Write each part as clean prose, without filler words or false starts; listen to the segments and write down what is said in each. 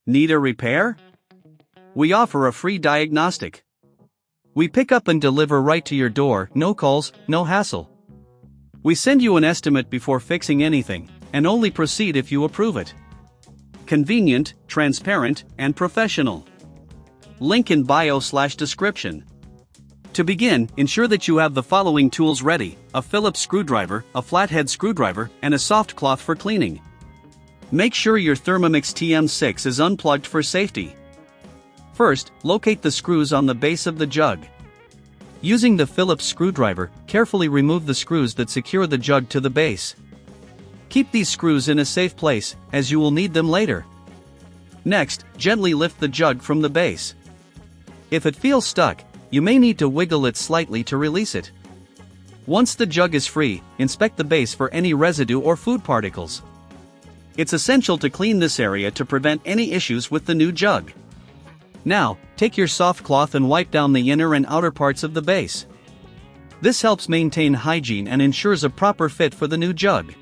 Need a repair? We offer a free diagnostic. We pick up and deliver right to your door, no calls, no hassle. We send you an estimate before fixing anything, and only proceed if you approve it. Convenient, transparent, and professional. Link in bio/description. To begin, ensure that you have the following tools ready: a Phillips screwdriver, a flathead screwdriver, and a soft cloth for cleaning. Make sure your Thermomix TM6 is unplugged for safety. First, locate the screws on the base of the jug. Using the Phillips screwdriver, carefully remove the screws that secure the jug to the base. Keep these screws in a safe place, as you will need them later. Next, gently lift the jug from the base. If it feels stuck, you may need to wiggle it slightly to release it. Once the jug is free, inspect the base for any residue or food particles. It's essential to clean this area to prevent any issues with the new jug. Now, take your soft cloth and wipe down the inner and outer parts of the base. This helps maintain hygiene and ensures a proper fit for the new jug.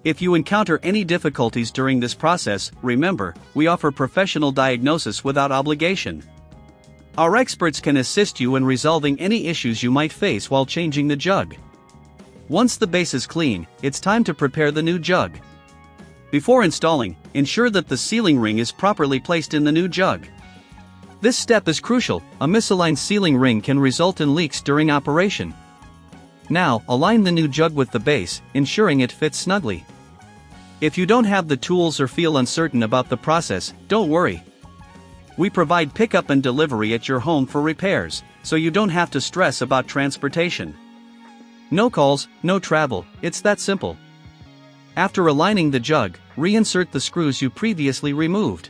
If you encounter any difficulties during this process, remember, we offer professional diagnosis without obligation. Our experts can assist you in resolving any issues you might face while changing the jug. Once the base is clean, it's time to prepare the new jug. Before installing, ensure that the sealing ring is properly placed in the new jug. This step is crucial. A misaligned sealing ring can result in leaks during operation. Now, align the new jug with the base, ensuring it fits snugly. If you don't have the tools or feel uncertain about the process, don't worry. We provide pickup and delivery at your home for repairs, so you don't have to stress about transportation. No calls, no travel, it's that simple. After aligning the jug, reinsert the screws you previously removed.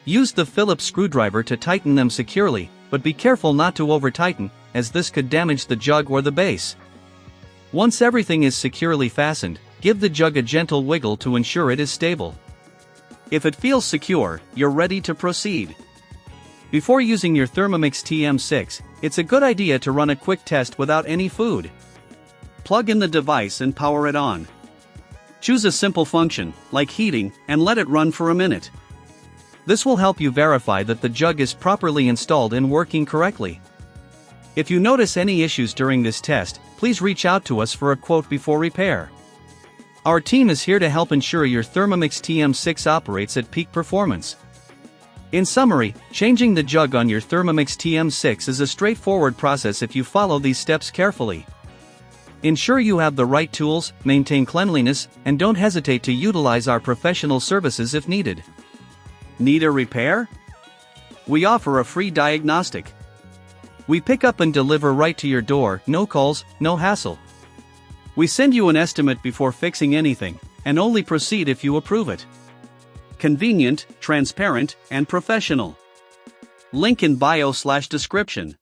Use the Phillips screwdriver to tighten them securely, but be careful not to over-tighten, as this could damage the jug or the base. Once everything is securely fastened, give the jug a gentle wiggle to ensure it is stable. If it feels secure, you're ready to proceed. Before using your Thermomix TM6, it's a good idea to run a quick test without any food. Plug in the device and power it on. Choose a simple function, like heating, and let it run for a minute. This will help you verify that the jug is properly installed and working correctly. If you notice any issues during this test, please reach out to us for a quote before repair. Our team is here to help ensure your Thermomix TM6 operates at peak performance. In summary, changing the jug on your Thermomix TM6 is a straightforward process if you follow these steps carefully. Ensure you have the right tools, maintain cleanliness, and don't hesitate to utilize our professional services if needed. Need a repair? We offer a free diagnostic. We pick up and deliver right to your door, no calls, no hassle. We send you an estimate before fixing anything, and only proceed if you approve it. Convenient, transparent, and professional. Link in bio/description.